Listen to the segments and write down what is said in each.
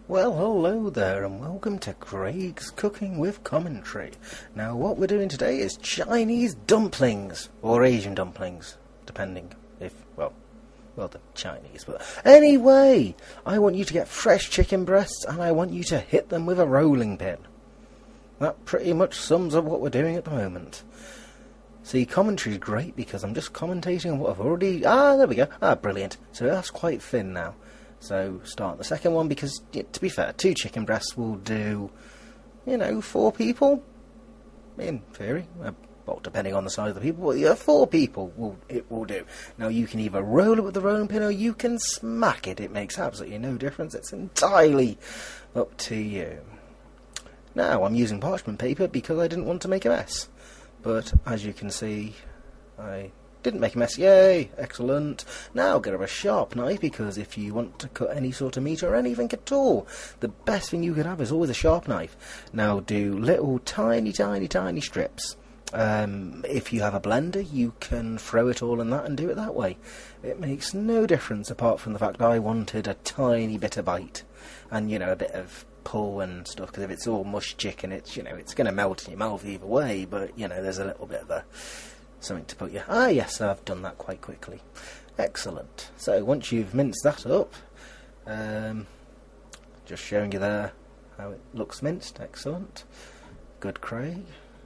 Well, hello there and welcome to Craig's Cooking with Commentary. Now what we're doing today is Chinese dumplings, or Asian dumplings, depending if, well the Chinese, but anyway, I want you to get fresh chicken breasts and I want you to hit them with a rolling pin. That pretty much sums up what we're doing at the moment. See, commentary is great because I'm just commentating on what I've already... there we go. Brilliant. So that's quite thin now. So start the second one because, to be fair, 2 chicken breasts will do, 4 people, in theory. Well, depending on the size of the people, but 4 people it will do. Now you can either roll it with the rolling pin or you can smack it. It makes absolutely no difference. It's entirely up to you. Now I'm using parchment paper because I didn't want to make a mess. But as you can see, I didn't make a mess. Yay! Excellent. Now get a sharp knife because if you want to cut any sort of meat or anything at all, the best thing you could have is always a sharp knife. Now do little tiny strips. If you have a blender, you can throw it all in that and do it that way. It makes no difference apart from the fact I wanted a tiny bit of bite and, a bit of pull and stuff, because if it's all mush chicken, it's, it's going to melt in your mouth either way, but, there's a little bit of something to put you. Yes, I've done that quite quickly. Excellent. So once you've minced that up, just showing you there how it looks minced. Excellent. Good, Craig.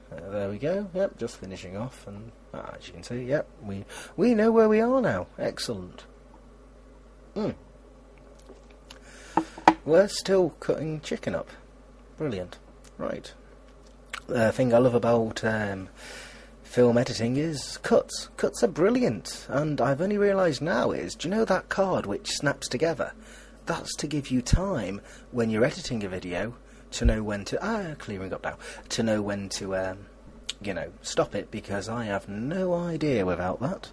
There we go. Yep, just finishing off, and as you can see, yep, we know where we are now. Excellent. We're still cutting chicken up. Brilliant. Right. The thing I love about film editing is cuts. Cuts are brilliant, and I've only realised now is, do you know that card which snaps together? That's to give you time when you're editing a video to know when to clearing up now, to know when to stop it, because I have no idea without that.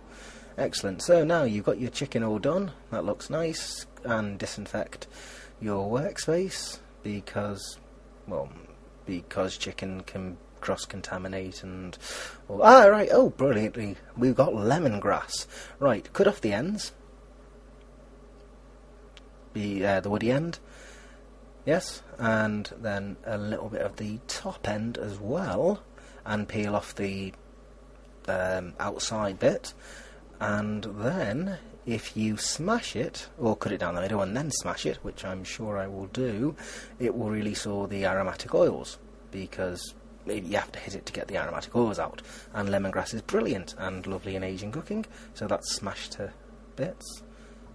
Excellent. So now you've got your chicken all done. That looks nice. And disinfect your workspace because chicken can cross-contaminate and... right, brilliantly, we've got lemongrass. Right, cut off the ends. The woody end. Yes, and then a little bit of the top end as well, and peel off the outside bit, and then if you smash it, or cut it down the middle and then smash it, which I'm sure I will do, it will release all the aromatic oils, because you have to hit it to get the aromatic oils out, and lemongrass is brilliant and lovely in Asian cooking, so that's smashed to bits.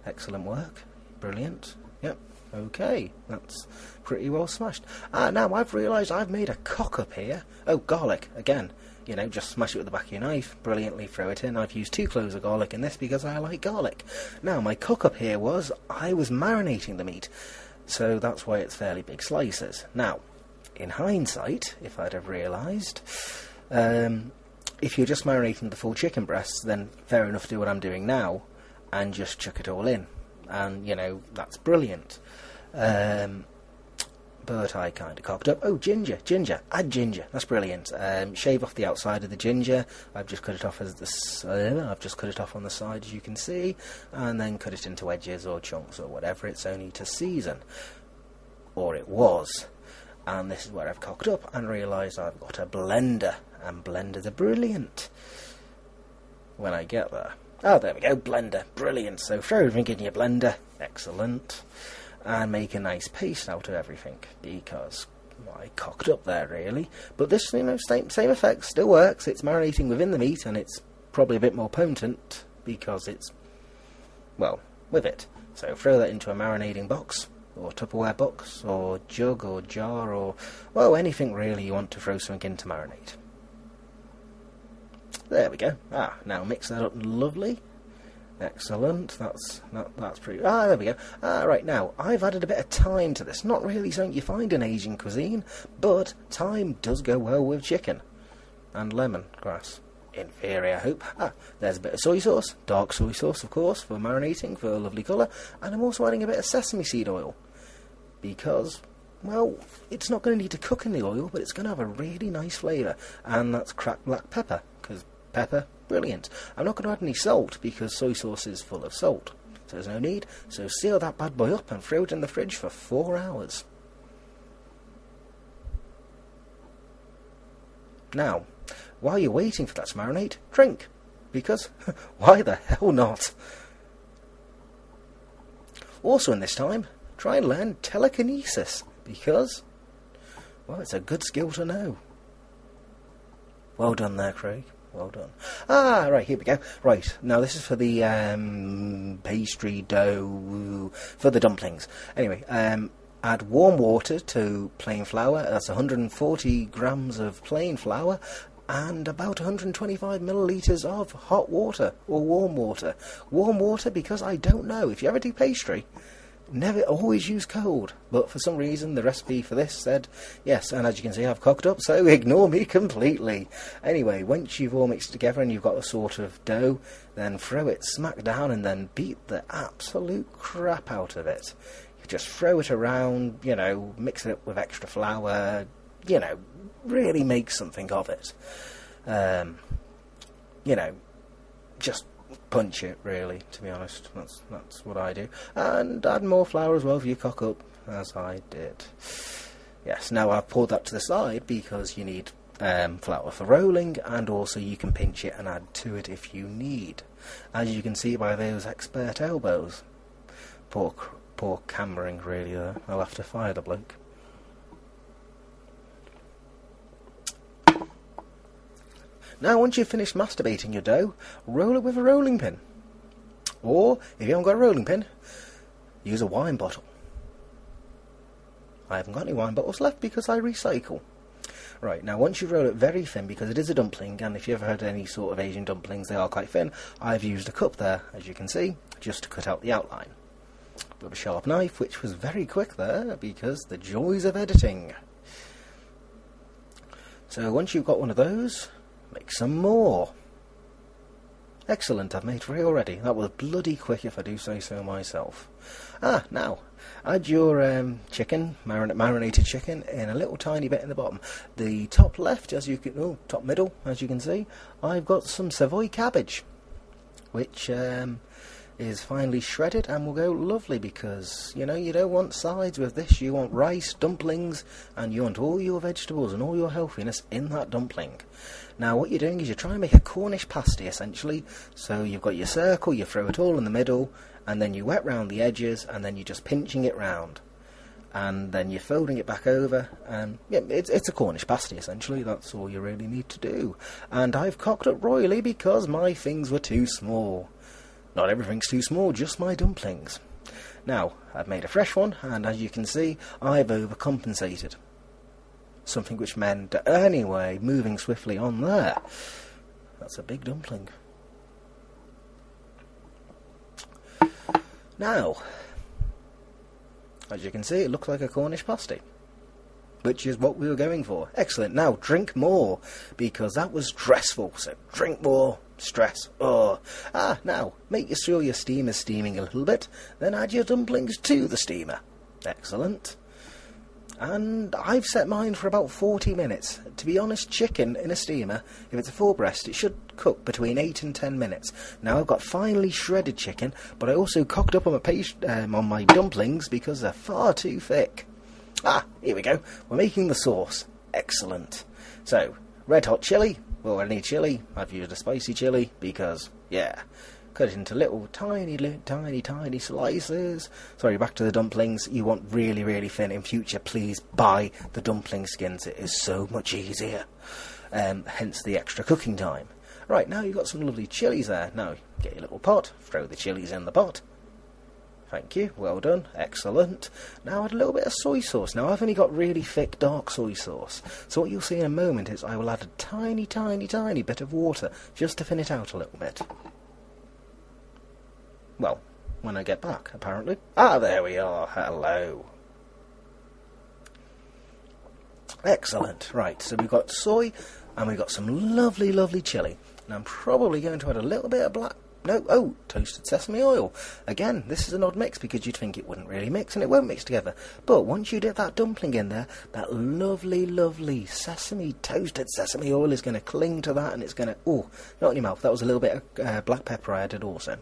Excellent work. Brilliant. Yep. Okay, that's pretty well smashed. Now I've realised I've made a cock-up here. Garlic, again. Just smash it with the back of your knife, brilliantly throw it in. I've used 2 cloves of garlic in this because I like garlic. Now, my cock-up here was, I was marinating the meat, so that's why it's fairly big slices. Now, in hindsight, if I'd have realised, if you're just marinating the full chicken breasts, then fair enough, do what I'm doing now, and just chuck it all in. And, that's brilliant. But I kind of cocked up. Ginger, add ginger. That's brilliant. Shave off the outside of the ginger. I've just cut it off I've just cut it off on the side, as you can see, and then cut it into wedges or chunks or whatever. It's only to season, or it was. And this is where I've cocked up and realised I've got a blender, and blenders are brilliant. When I get there. There we go, blender, brilliant. So throw everything in your blender. Excellent. And make a nice paste out of everything, because I cocked up there really. But this, same effect, still works. It's marinating within the meat, and it's probably a bit more potent because it's, with it. So throw that into a marinating box, or Tupperware box, or jug, or jar, or, anything really you want to throw something in to marinate. There we go. Now mix that up lovely. Excellent. That's pretty... there we go. Right, now, I've added a bit of thyme to this. Not really something you find in Asian cuisine, but thyme does go well with chicken. And lemongrass. In theory, I hope. There's a bit of soy sauce. Dark soy sauce, of course, for marinating, for a lovely colour. And I'm also adding a bit of sesame seed oil. Because, it's not going to need to cook in the oil, but it's going to have a really nice flavour. And that's cracked black pepper, because pepper, brilliant. I'm not going to add any salt because soy sauce is full of salt. so there's no need. So seal that bad boy up and throw it in the fridge for 4 hours. Now, while you're waiting for that to marinate, drink, because why the hell not? Also in this time, try and learn telekinesis, because, well, it's a good skill to know. Well done there, Craig. Well done. Ah, right, here we go. Right, now this is for the pastry dough, for the dumplings. Anyway, add warm water to plain flour. That's 140 grams of plain flour and about 125 millilitres of hot water or warm water. Warm water because I don't know. If you ever do pastry, never always use cold, but for some reason the recipe for this said yes, and as you can see I've cocked up, so ignore me completely. Anyway, once you've all mixed together and you've got a sort of dough, then throw it smack down and then beat the absolute crap out of it. You just throw it around, you know, mix it up with extra flour, you know, really make something of it. You know, just punch it, really, to be honest. That's what I do. And add more flour as well if you cock up, as I did. Yes, now I've poured that to the side because you need flour for rolling, and also you can pinch it and add to it if you need. As you can see by those expert elbows. Poor cameraing, really, there. I'll have to fire the bloke. Now, once you've finished masturbating your dough, roll it with a rolling pin. Or, if you haven't got a rolling pin, use a wine bottle. I haven't got any wine bottles left because I recycle. Right, now once you roll it very thin, because it is a dumpling, and if you've ever had any sort of Asian dumplings, they are quite thin, I've used a cup there, as you can see, just to cut out the outline. With a sharp knife, which was very quick there, because the joys of editing. So once you've got one of those, make some more. Excellent, I've made 3 already. That was bloody quick if I do say so myself. Ah, now, add your chicken, marinated chicken, in a little tiny bit in the bottom. The top left, as you can, top middle, as you can see, I've got some Savoy cabbage, which is finely shredded and will go lovely because, you know, you don't want sides with this. You want rice, dumplings, and you want all your vegetables and all your healthiness in that dumpling. Now what you're doing is you're trying to make a Cornish pasty essentially. So you've got your circle, you throw it all in the middle, and then you wet round the edges, and then you're just pinching it round, and then you're folding it back over, and yeah, it's a Cornish pasty essentially. That's all you really need to do. And I've cocked up royally because my things were too small. Not everything's too small, just my dumplings. Now, I've made a fresh one, and as you can see, I've overcompensated. Something which meant, anyway, moving swiftly on there. That's a big dumpling. Now, as you can see, it looks like a Cornish pasty, which is what we were going for. Excellent. Now, drink more, because that was stressful, so drink more. Stress. Oh. Now, make sure your steamer's steaming a little bit, then add your dumplings to the steamer. Excellent. And I've set mine for about 40 minutes. To be honest, chicken in a steamer, if it's a full breast, it should cook between 8 and 10 minutes. Now, I've got finely shredded chicken, but I also cocked up on my dumplings because they're far too thick. Here we go. We're making the sauce. Excellent. So, red hot chilli. Well, I need chilli. I've used a spicy chilli because, yeah, cut it into little tiny slices. Sorry, back to the dumplings. You want really, really thin. In future, please buy the dumpling skins. It is so much easier. Hence the extra cooking time. Right, now you've got some lovely chillies there. Now, get your little pot. Throw the chillies in the pot. Thank you, well done, excellent. Now add a little bit of soy sauce. Now I've only got really thick dark soy sauce, so what you'll see in a moment is I will add a tiny bit of water just to thin it out a little bit. Well, when I get back, apparently. There we are, hello. Excellent, right, so we've got soy and we've got some lovely chilli. And I'm probably going to add a little bit of toasted sesame oil. Again, this is an odd mix because you'd think it wouldn't really mix, and it won't mix together. But once you dip that dumpling in there, that lovely toasted sesame oil is going to cling to that, and it's going to, not in your mouth. That was a little bit of black pepper I added also.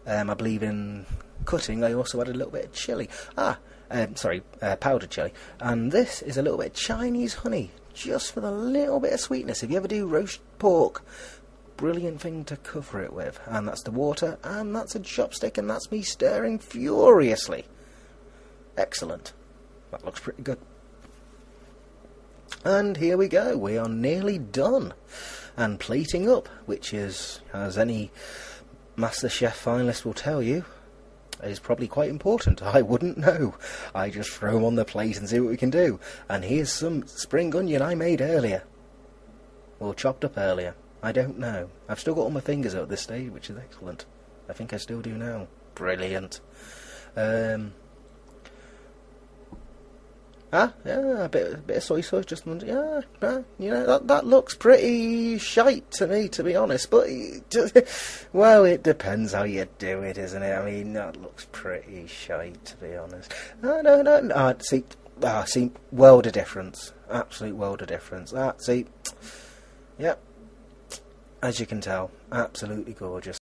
I believe in cutting I also added a little bit of chilli. Powdered chilli. And this is a little bit of Chinese honey, just for the little bit of sweetness. If you ever do roast pork, brilliant thing to cover it with. And that's the water, and that's a chopstick, and that's me stirring furiously. Excellent. That looks pretty good. And here we go, we are nearly done. And plating up, which is, as any MasterChef finalist will tell you, is probably quite important. I wouldn't know. I just throw them on the plate and see what we can do. And here's some spring onion I made earlier. Or chopped up earlier. I don't know. I've still got all my fingers at this stage, which is excellent. I think I still do now. Brilliant. Yeah, a bit of soy sauce, just that looks pretty shite to me, to be honest. But well, it depends how you do it, isn't it? I mean, that looks pretty shite, to be honest. No. See, world of difference, absolute world of difference. See, yep, as you can tell, absolutely gorgeous.